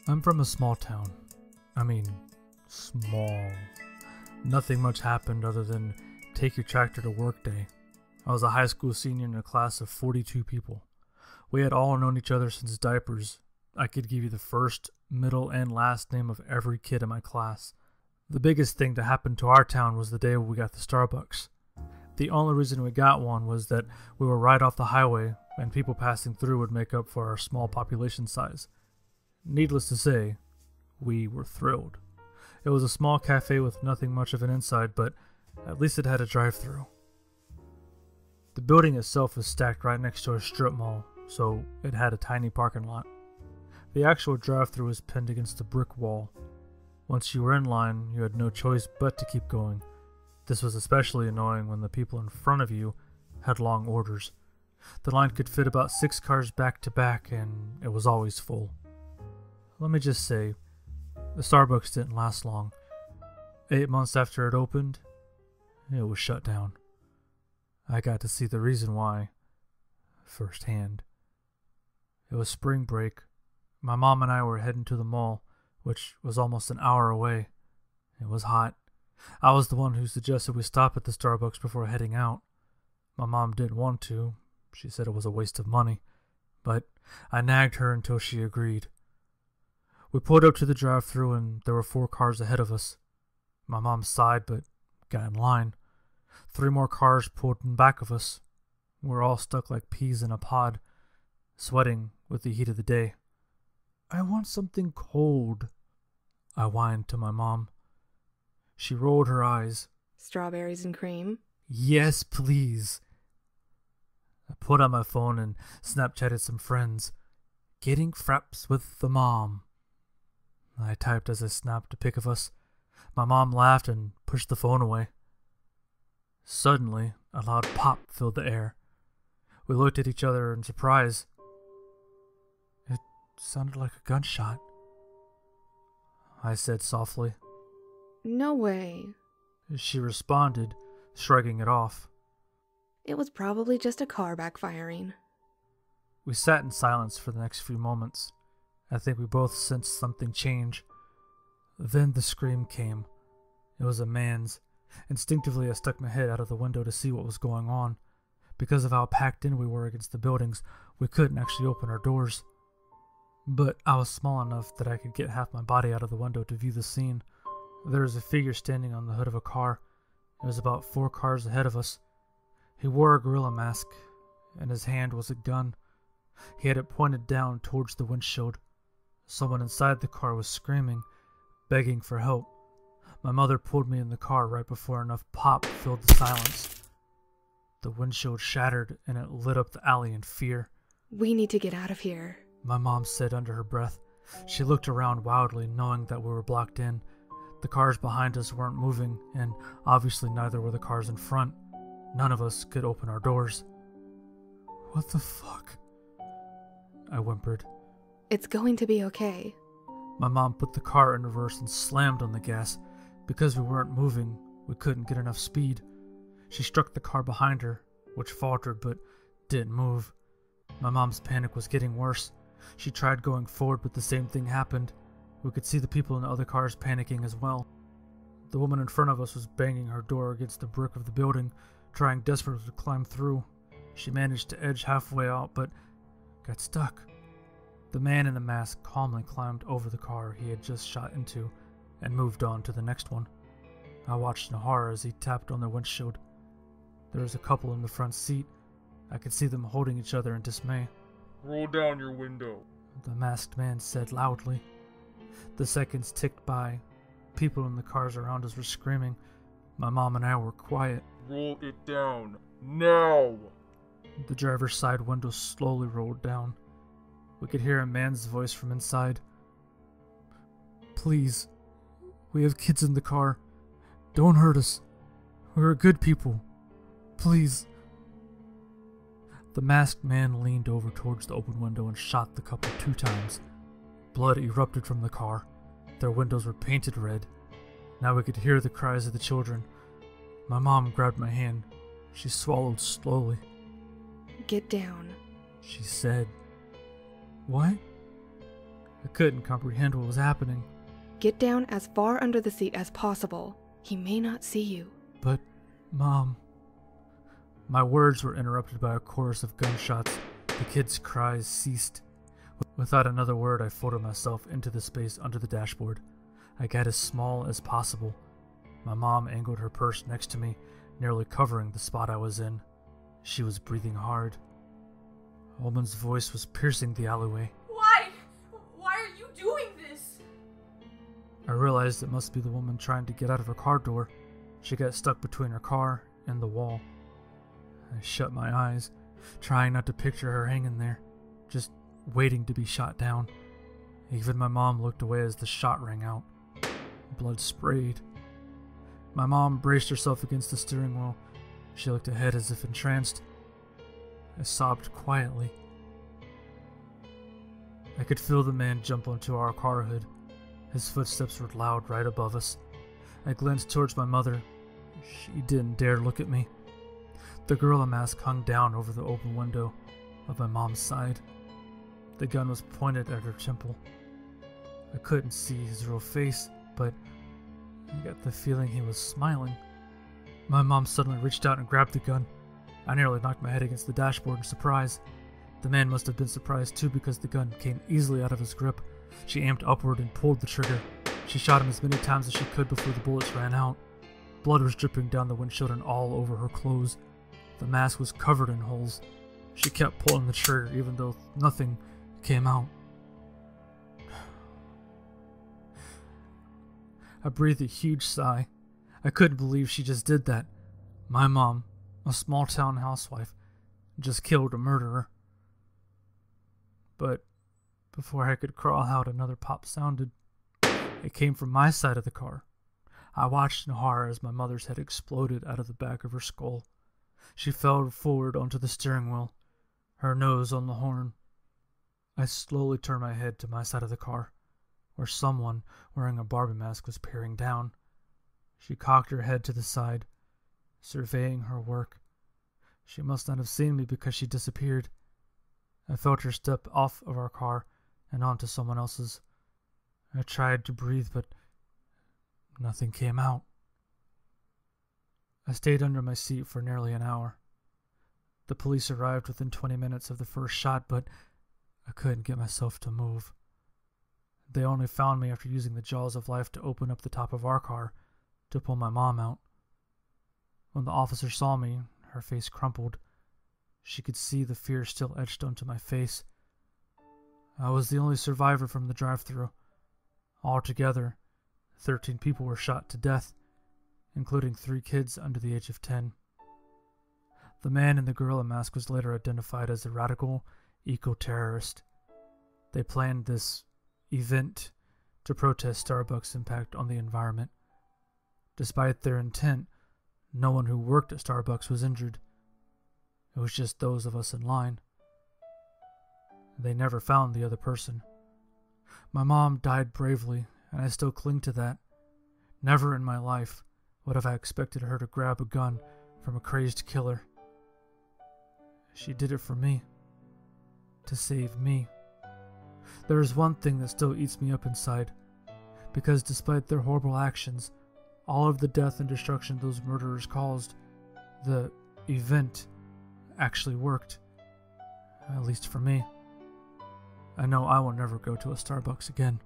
I'm from a small town. I mean, small. Nothing much happened other than take your tractor to work day. I was a high school senior in a class of 42 people. We had all known each other since diapers. I could give you the first, middle, and last name of every kid in my class. The biggest thing to happen to our town was the day we got the Starbucks. The only reason we got one was that we were right off the highway and people passing through would make up for our small population size. Needless to say, we were thrilled. It was a small cafe with nothing much of an inside, but at least it had a drive-thru. The building itself was stacked right next to a strip mall, so it had a tiny parking lot. The actual drive-thru was pinned against a brick wall. Once you were in line, you had no choice but to keep going. This was especially annoying when the people in front of you had long orders. The line could fit about 6 cars back to back, and it was always full. Let me just say, the Starbucks didn't last long. 8 months after it opened, it was shut down. I got to see the reason why firsthand. It was spring break. My mom and I were heading to the mall, which was almost an hour away. It was hot. I was the one who suggested we stop at the Starbucks before heading out. My mom didn't want to. She said it was a waste of money. But I nagged her until she agreed. We pulled up to the drive-thru and there were 4 cars ahead of us. My mom sighed but got in line. 3 more cars pulled in back of us. We were all stuck like peas in a pod, sweating with the heat of the day. I want something cold, I whined to my mom. She rolled her eyes. Strawberries and cream? Yes, please. I pulled out my phone and Snapchatted some friends. Getting fraps with the mom. I typed as I snapped a pic of us. My mom laughed and pushed the phone away. Suddenly, a loud pop filled the air. We looked at each other in surprise. It sounded like a gunshot, I said softly. No way. She responded, shrugging it off. It was probably just a car backfiring. We sat in silence for the next few moments. I think we both sensed something change. Then the scream came. It was a man's. Instinctively, I stuck my head out of the window to see what was going on. Because of how packed in we were against the buildings, we couldn't actually open our doors. But I was small enough that I could get half my body out of the window to view the scene. There was a figure standing on the hood of a car. It was about 4 cars ahead of us. He wore a gorilla mask, and his hand was a gun. He had it pointed down towards the windshield. Someone inside the car was screaming, begging for help. My mother pulled me in the car right before enough pop filled the silence. The windshield shattered and it lit up the alley in fear. We need to get out of here, my mom said under her breath. She looked around wildly, knowing that we were blocked in. The cars behind us weren't moving, and obviously neither were the cars in front. None of us could open our doors. What the fuck? I whimpered. It's going to be okay. My mom put the car in reverse and slammed on the gas. Because we weren't moving, we couldn't get enough speed. She struck the car behind her, which faltered but didn't move. My mom's panic was getting worse. She tried going forward, but the same thing happened. We could see the people in the other cars panicking as well. The woman in front of us was banging her door against the brick of the building, trying desperately to climb through. She managed to edge halfway out, but got stuck. The man in the mask calmly climbed over the car he had just shot into and moved on to the next one. I watched in horror as he tapped on their windshield. There was a couple in the front seat. I could see them holding each other in dismay. Roll down your window, the masked man said loudly. The seconds ticked by. People in the cars around us were screaming. My mom and I were quiet. Roll it down, now! The driver's side window slowly rolled down. We could hear a man's voice from inside. Please, we have kids in the car. Don't hurt us. We're good people. Please. The masked man leaned over towards the open window and shot the couple 2 times. Blood erupted from the car. Their windows were painted red. Now we could hear the cries of the children. My mom grabbed my hand. She swallowed slowly. Get down, she said. What? I couldn't comprehend what was happening. Get down as far under the seat as possible. He may not see you. But, Mom... My words were interrupted by a chorus of gunshots. The kids' cries ceased. Without another word, I folded myself into the space under the dashboard. I got as small as possible. My mom angled her purse next to me, nearly covering the spot I was in. She was breathing hard. A woman's voice was piercing the alleyway. Why? Why are you doing this? I realized it must be the woman trying to get out of her car door. She got stuck between her car and the wall. I shut my eyes, trying not to picture her hanging there, just waiting to be shot down. Even my mom looked away as the shot rang out. Blood sprayed. My mom braced herself against the steering wheel. She looked ahead as if entranced. I sobbed quietly. I could feel the man jump onto our car hood. His footsteps were loud right above us. I glanced towards my mother. She didn't dare look at me. The gorilla mask hung down over the open window of my mom's side. The gun was pointed at her temple. I couldn't see his real face, but I got the feeling he was smiling. My mom suddenly reached out and grabbed the gun. I nearly knocked my head against the dashboard in surprise. The man must have been surprised too because the gun came easily out of his grip. She amped upward and pulled the trigger. She shot him as many times as she could before the bullets ran out. Blood was dripping down the windshield and all over her clothes. The mask was covered in holes. She kept pulling the trigger even though nothing came out. I breathed a huge sigh. I couldn't believe she just did that. My mom, a small-town housewife, just killed a murderer. But before I could crawl out, another pop sounded. It came from my side of the car. I watched in horror as my mother's head exploded out of the back of her skull. She fell forward onto the steering wheel, her nose on the horn. I slowly turned my head to my side of the car, where someone wearing a Barbie mask was peering down. She cocked her head to the side, surveying her work. She must not have seen me because she disappeared. I felt her step off of our car and onto someone else's. I tried to breathe, but nothing came out. I stayed under my seat for nearly an hour. The police arrived within 20 minutes of the first shot, but I couldn't get myself to move. They only found me after using the jaws of life to open up the top of our car to pull my mom out. When the officer saw me, her face crumpled. She could see the fear still etched onto my face. I was the only survivor from the drive-thru. Altogether, 13 people were shot to death, including 3 kids under the age of 10. The man in the gorilla mask was later identified as a radical eco-terrorist. They planned this event to protest Starbucks' impact on the environment. Despite their intent, no one who worked at Starbucks was injured. It was just those of us in line. They never found the other person. My mom died bravely, and I still cling to that. Never in my life would have I expected her to grab a gun from a crazed killer. She did it for me. To save me. There is one thing that still eats me up inside, because despite their horrible actions, all of the death and destruction those murderers caused, the event actually worked. At least for me. I know I will never go to a Starbucks again.